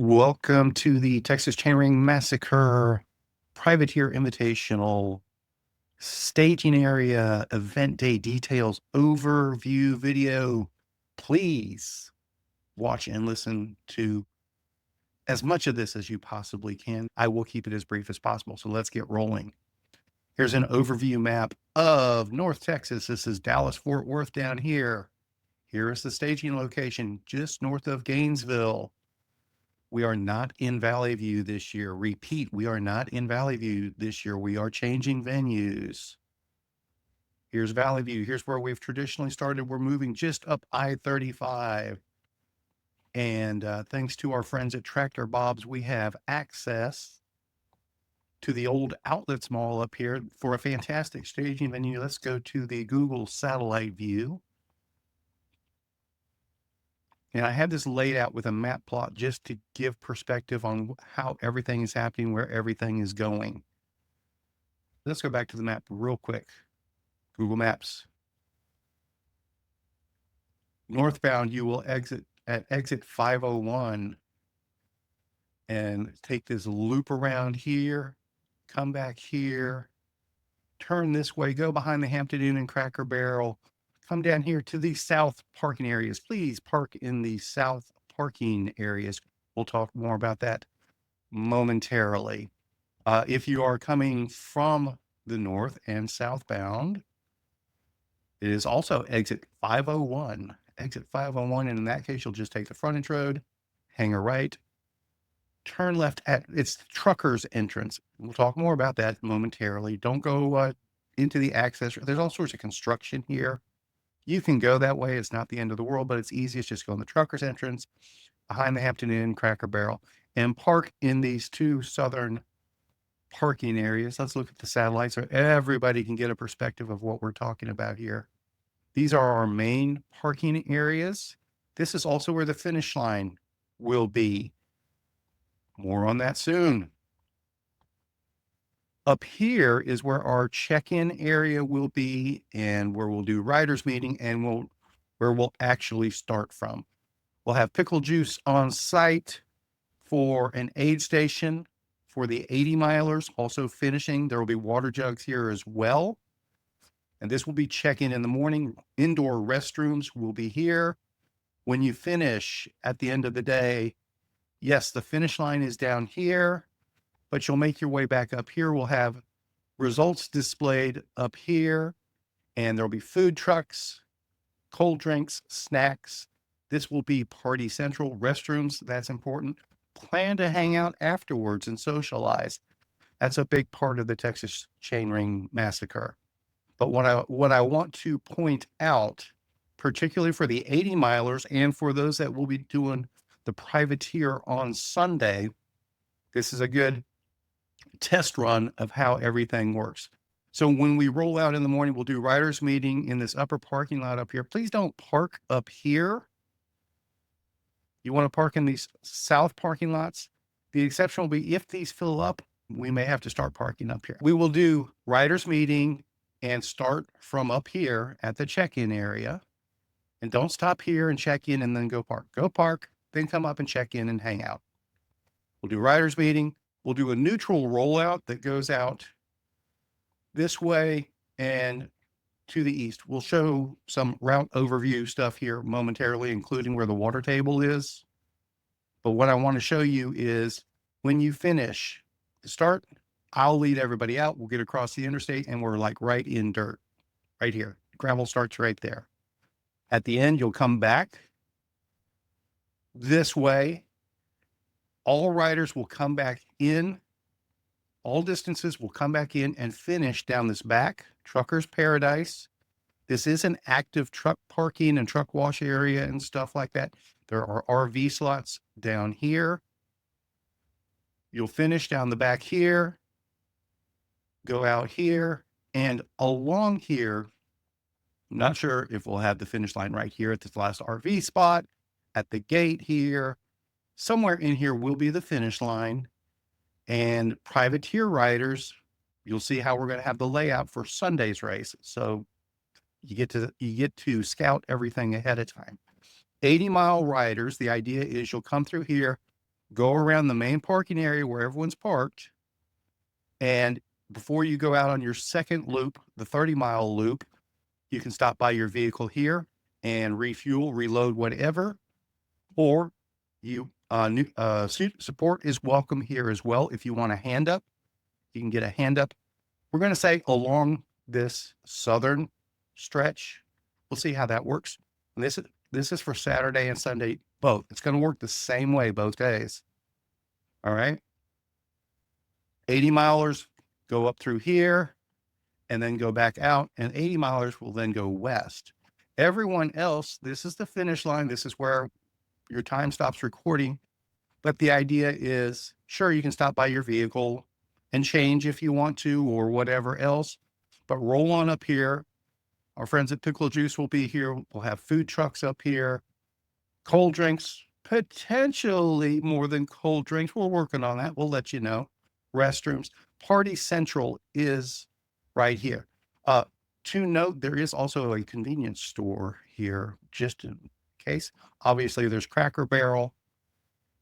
Welcome to the Texas Chainring Massacre Privateer Invitational Staging Area Event Day Details Overview video. Please watch and listen to as much of this as you possibly can. I will keep it as brief as possible, so let's get rolling. Here's an overview map of North Texas. This is Dallas-Fort Worth down here. Here is the staging location just north of Gainesville. We are not in Valley View this year. Repeat, we are not in Valley View this year. We are changing venues. Here's Valley View. Here's where we've traditionally started. We're moving just up I-35. And thanks to our friends at Tractor Bob's, we have access to the old Outlets Mall up here for a fantastic staging venue. Let's go to the Google satellite view. And I have this laid out with a map plot just to give perspective on how everything is happening, where everything is going. Let's go back to the map real quick. Google Maps. Northbound, you will exit at exit 501 and take this loop around here, come back here, turn this way, go behind the Hampton Inn and Cracker Barrel, come down here to the south parking areas. Please park in the south parking areas. We'll talk more about that momentarily. If you are coming from the north and southbound, it is also exit 501. Exit 501, and in that case, you'll just take the frontage road, hang a right, turn left at it's Trucker's entrance. We'll talk more about that momentarily. Don't go into the access. There's all sorts of construction here. You can go that way. It's not the end of the world, but it's easiest just go in the Trucker's entrance behind the Hampton Inn, Cracker Barrel, and park in these two southern parking areas. Let's look at the satellites so everybody can get a perspective of what we're talking about here. These are our main parking areas. This is also where the finish line will be. More on that soon. Up here is where our check-in area will be and where we'll do riders meeting and where we'll actually start from. We'll have pickle juice on site for an aid station for the 80 milers. Also finishing, there will be water jugs here as well. And this will be check-in in the morning. Indoor restrooms will be here. When you finish at the end of the day, yes, the finish line is down here, but you'll make your way back up here. We'll have results displayed up here, and there'll be food trucks, cold drinks, snacks. This will be party central. Restrooms, that's important. Plan to hang out afterwards and socialize. That's a big part of the Texas Chainring Massacre. But what I want to point out, particularly for the 80 milers and for those that will be doing the privateer on Sunday, this is a good test run of how everything works. So when we roll out in the morning, we'll do riders meeting in this upper parking lot up here. Please don't park up here. You want to park in these south parking lots. The exception will be if these fill up, we may have to start parking up here. We will do riders meeting and start from up here at the check-in area. And don't stop here and check in and then go park. Go park, then come up and check in and hang out. We'll do riders meeting. We'll do a neutral rollout that goes out this way and to the east. We'll show some route overview stuff here momentarily, including where the water table is. But what I want to show you is when you finish the start, I'll lead everybody out. We'll get across the interstate and we're like right in dirt, right here. Gravel starts right there. At the end, you'll come back this way. All riders will come back in. All distances will come back in and finish down this back Trucker's Paradise. This is an active truck parking and truck wash area and stuff like that. There are RV slots down here. You'll finish down the back here, go out here, and along here, I'm not sure if we'll have the finish line right here at this last RV spot, at the gate here. Somewhere in here will be the finish line. And privateer riders, you'll see how we're going to have the layout for Sunday's race. So you get to scout everything ahead of time. 80-mile riders, the idea is you'll come through here, go around the main parking area where everyone's parked. And before you go out on your second loop, the 30-mile loop, you can stop by your vehicle here and refuel, reload, whatever. Or support is welcome here as well. If you want a hand up, you can get a hand up. We're going to say along this southern stretch. We'll see how that works. And this is for Saturday and Sunday both. It's going to work the same way both days. All right. 80 milers go up through here and then go back out, and 80 milers will then go west. Everyone else, this is the finish line. This is where your time stops recording. But the idea is, sure, you can stop by your vehicle and change if you want to or whatever else, but roll on up here. Our friends at Pickle Juice will be here. We'll have food trucks up here, cold drinks, potentially more than cold drinks. We're working on that. We'll let you know. Restrooms. Party Central is right here. To note, there is also a convenience store here, just in case. Obviously, there's Cracker Barrel,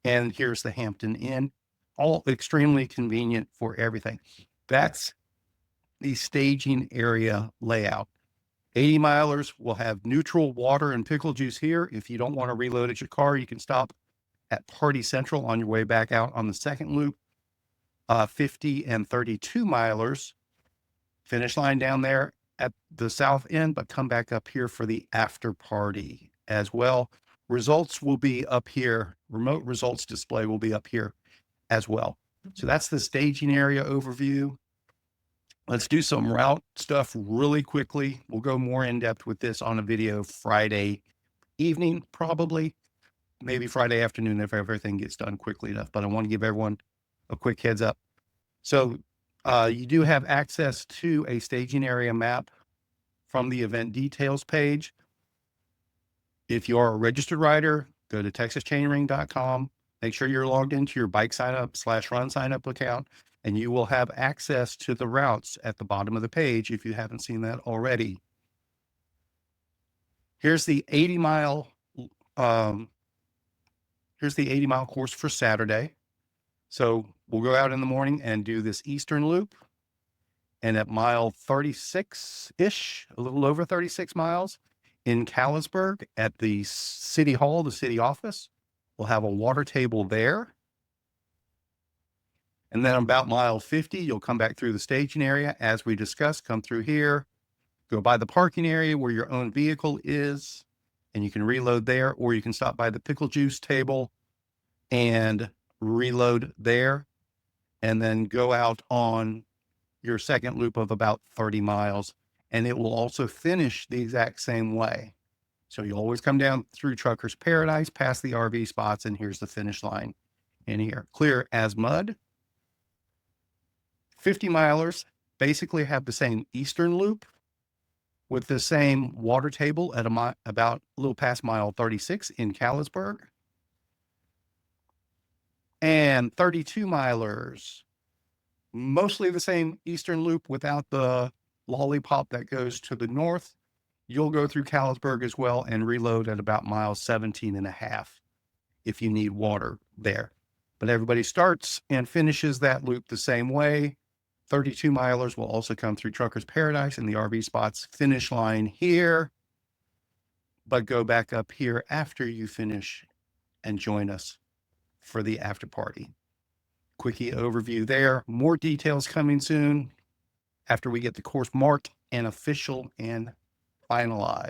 and here's the Hampton Inn. All extremely convenient for everything. That's the staging area layout. 80 milers will have neutral water and pickle juice here. If you don't want to reload at your car, you can stop at Party Central on your way back out on the second loop. 50 and 32 milers, finish line down there at the south end, but come back up here for the after party as well. Results will be up here. Remote results display will be up here as well. So that's the staging area overview. Let's do some route stuff really quickly. We'll go more in depth with this on a video Friday evening, probably, maybe Friday afternoon if everything gets done quickly enough. But I want to give everyone a quick heads up. So you do have access to a staging area map from the event details page. If you are a registered rider, go to texaschainring.com. Make sure you're logged into your bike sign up / run sign up account, and you will have access to the routes at the bottom of the page if you haven't seen that already. Here's the 80-mile course for Saturday. So we'll go out in the morning and do this eastern loop. And at mile 36-ish, a little over 36 miles in Callisburg at the city hall, the city office, we'll have a water table there. And then about mile 50, you'll come back through the staging area. As we discussed, come through here, go by the parking area where your own vehicle is, and you can reload there, or you can stop by the pickle juice table and reload there, and then go out on your second loop of about 30 miles. And it will also finish the exact same way. So you always come down through Trucker's Paradise, past the RV spots, and here's the finish line in here. Clear as mud. 50 milers basically have the same eastern loop with the same water table at about a little past mile 36 in Callisburg. And 32 milers, mostly the same eastern loop without the lollipop that goes to the north. You'll go through Callisburg as well and reload at about mile 17.5 if you need water there. But everybody starts and finishes that loop the same way. 32 milers will also come through Trucker's Paradise and the RV spots finish line here, but go back up here after you finish and join us for the after party. Quickie overview there. More details coming soon after we get the course marked and official and finalized.